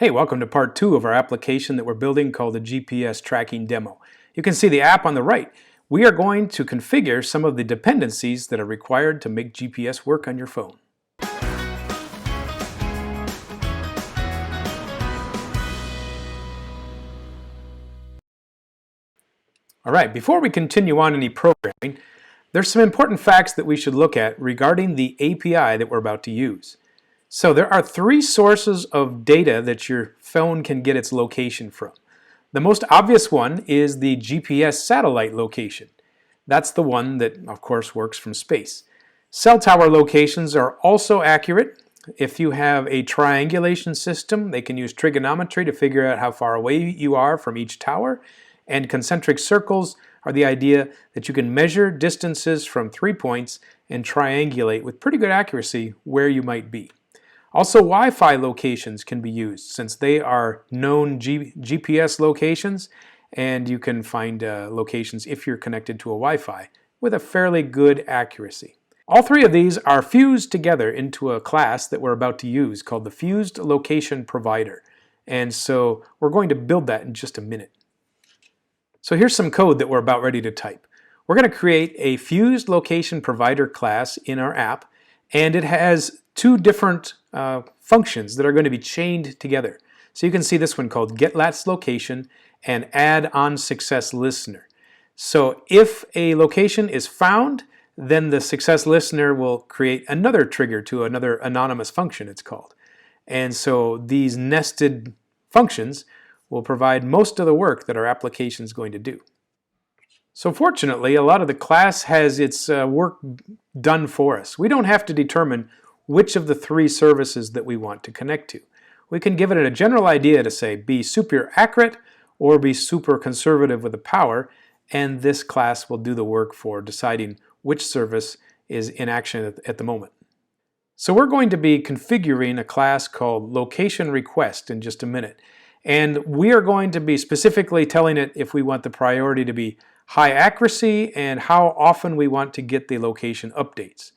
Hey, welcome to part 2 of our application that we're building called the GPS tracking demo. You can see the app on the right. We are going to configure some of the dependencies that are required to make GPS work on your phone. All right, before we continue on any programming, there's some important facts that we should look at regarding the API that we're about to use. So there are 3 sources of data that your phone can get its location from. The most obvious one is the GPS satellite location. That's the one that, of course, works from space. Cell tower locations are also accurate. If you have a triangulation system, they can use trigonometry to figure out how far away you are from each tower. And concentric circles are the idea that you can measure distances from 3 points and triangulate with pretty good accuracy where you might be. Also, Wi-Fi locations can be used since they are known GPS locations, and you can find locations if you're connected to a Wi-Fi with a fairly good accuracy. All 3 of these are fused together into a class that we're about to use called the FusedLocationProvider. And so we're going to build that in just a minute. So here's some code that we're about ready to type. We're going to create a FusedLocationProvider class in our app, and it has 2 different functions that are going to be chained together. So you can see this one called getLastLocation and add-on-success-listener. So if a location is found, then the success listener will create another trigger to another anonymous function, it's called. And so these nested functions will provide most of the work that our application is going to do. So fortunately, a lot of the class has its work done for us. We don't have to determine which of the 3 services that we want to connect to. We can give it a general idea to say be super accurate or be super conservative with the power, and this class will do the work for deciding which service is in action at the moment. So we're going to be configuring a class called LocationRequest in just a minute. And we are going to be specifically telling it if we want the priority to be high accuracy and how often we want to get the location updates.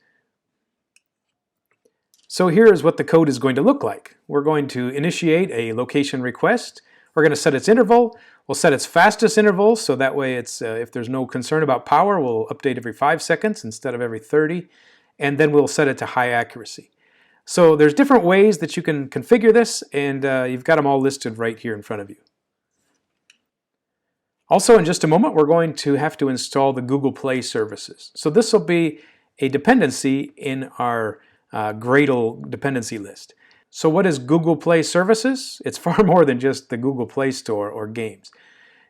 So here is what the code is going to look like. We're going to initiate a location request. We're going to set its interval. We'll set its fastest interval, so that way it's if there's no concern about power, we'll update every 5 seconds instead of every 30. And then we'll set it to high accuracy. So there's different ways that you can configure this, and you've got them all listed right here in front of you. Also, in just a moment, we're going to have to install the Google Play services. So this will be a dependency in our Gradle dependency list. So what is Google Play Services? It's far more than just the Google Play Store or games.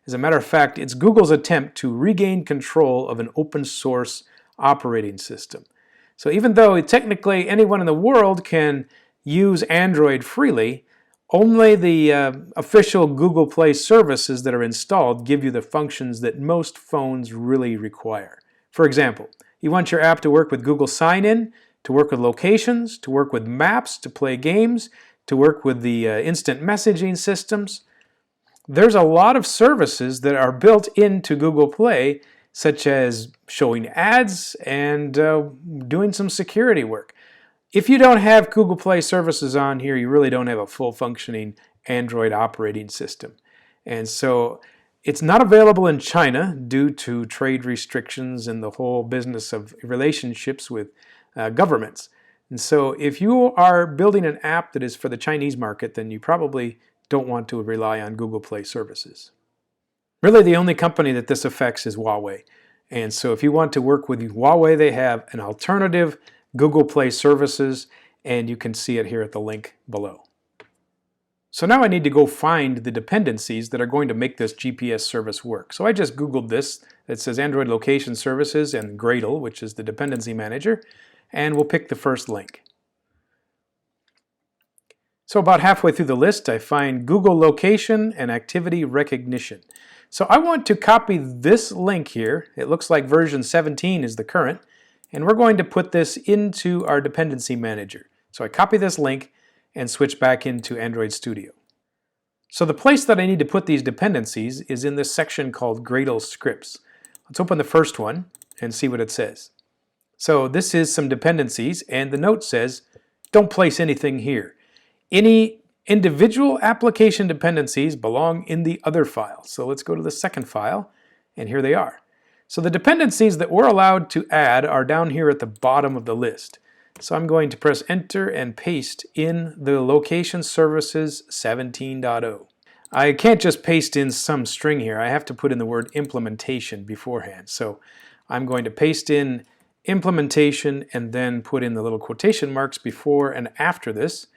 As a matter of fact, it's Google's attempt to regain control of an open source operating system. So even though technically anyone in the world can use Android freely, only the official Google Play services that are installed give you the functions that most phones really require. For example, you want your app to work with Google Sign-In, to work with locations, to work with maps, to play games, to work with the instant messaging systems. There's a lot of services that are built into Google Play, such as showing ads and doing some security work. If you don't have Google Play services on here, you really don't have a full functioning Android operating system. And so it's not available in China due to trade restrictions and the whole business of relationships with governments. And so if you are building an app that is for the Chinese market, then you probably don't want to rely on Google Play services. Really, the only company that this affects is Huawei. And so if you want to work with Huawei, they have an alternative Google Play services, and you can see it here at the link below. So now I need to go find the dependencies that are going to make this GPS service work. So I just Googled this. It says Android Location Services and Gradle, which is the dependency manager, and we'll pick the first link. So about halfway through the list, I find Google Location and Activity Recognition. So I want to copy this link here. It looks like version 17 is the current, and we're going to put this into our dependency manager. So I copy this link and switch back into Android Studio. So the place that I need to put these dependencies is in this section called Gradle Scripts. Let's open the first one and see what it says. So this is some dependencies, and the note says, don't place anything here. Any Individual application dependencies belong in the other file. So let's go to the second file, and here they are. So the dependencies that we're allowed to add are down here at the bottom of the list. So I'm going to press enter and paste in the location services 17.0. I can't just paste in some string here. I have to put in the word implementation beforehand. So I'm going to paste in implementation and then put in the little quotation marks before and after this.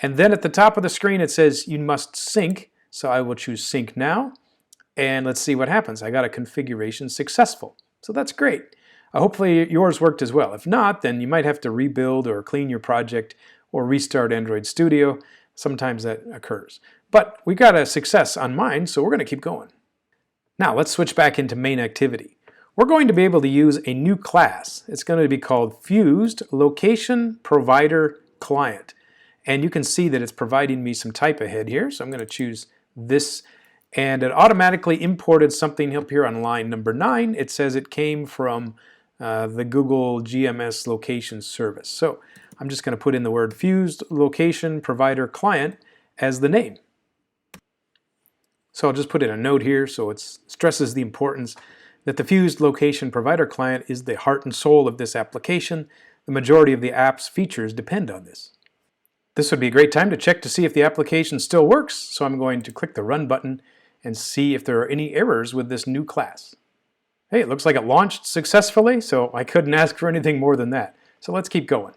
And then at the top of the screen it says you must sync. So I will choose sync now. And let's see what happens. I got a configuration successful. So that's great. Hopefully yours worked as well. If not, then you might have to rebuild or clean your project or restart Android Studio. Sometimes that occurs. But we got a success on mine, so we're going to keep going. Now let's switch back into main activity. We're going to be able to use a new class. It's going to be called FusedLocationProviderClient. And you can see that it's providing me some type ahead here, so I'm going to choose this. And it automatically imported something up here on line number 9. It says it came from the Google GMS location service. So I'm just going to put in the word FusedLocationProviderClient as the name. So I'll just put in a note here so it stresses the importance that the FusedLocationProviderClient is the heart and soul of this application. The majority of the app's features depend on this. This would be a great time to check to see if the application still works. So I'm going to click the Run button and see if there are any errors with this new class. Hey, it looks like it launched successfully, so I couldn't ask for anything more than that. So let's keep going.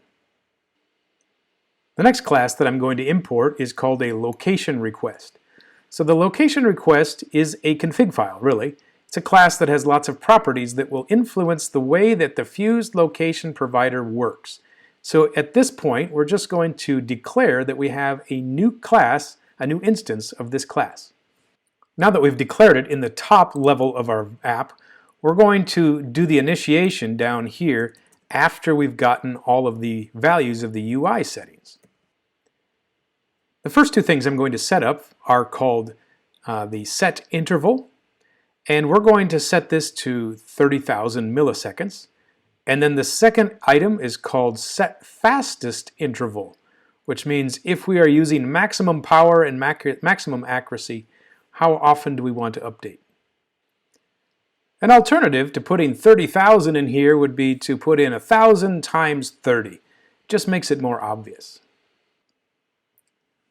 The next class that I'm going to import is called a location request. So the location request is a config file, really. It's a class that has lots of properties that will influence the way that the Fused Location Provider works. So at this point, we're just going to declare that we have a new class, a new instance of this class. Now that we've declared it in the top level of our app, we're going to do the initiation down here after we've gotten all of the values of the UI settings. The first two things I'm going to set up are called the set interval, and we're going to set this to 30,000 milliseconds. And then the second item is called set fastest interval, which means if we are using maximum power and maximum accuracy, how often do we want to update? An alternative to putting 30,000 in here would be to put in 1,000 times 30. Just makes it more obvious.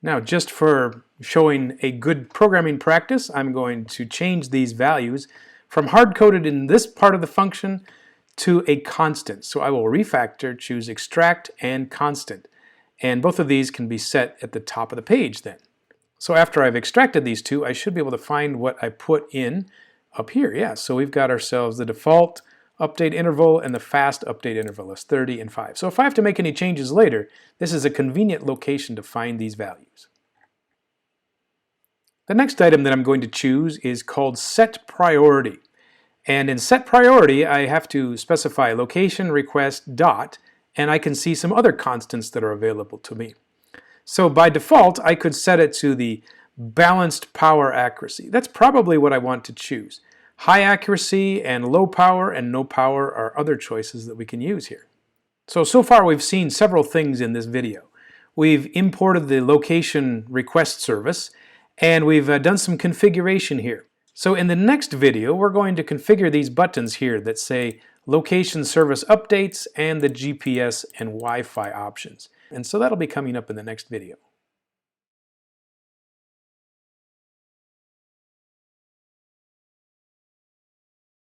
Now, just for showing a good programming practice, I'm going to change these values from hard-coded in this part of the function to a constant. So I will refactor, choose extract and constant. And both of these can be set at the top of the page then. So after I've extracted these two, I should be able to find what I put in up here. Yeah, so we've got ourselves the default update interval and the fast update interval is 30 and 5. So if I have to make any changes later, this is a convenient location to find these values. The next item that I'm going to choose is called set priority. And in set priority, I have to specify location request dot, and I can see some other constants that are available to me. So by default, I could set it to the balanced power accuracy. That's probably what I want to choose. High accuracy and low power and no power are other choices that we can use here. So far we've seen several things in this video. We've imported the location request service, and we've done some configuration here. So in the next video, we're going to configure these buttons here that say location service updates and the GPS and Wi-Fi options. And so that'll be coming up in the next video.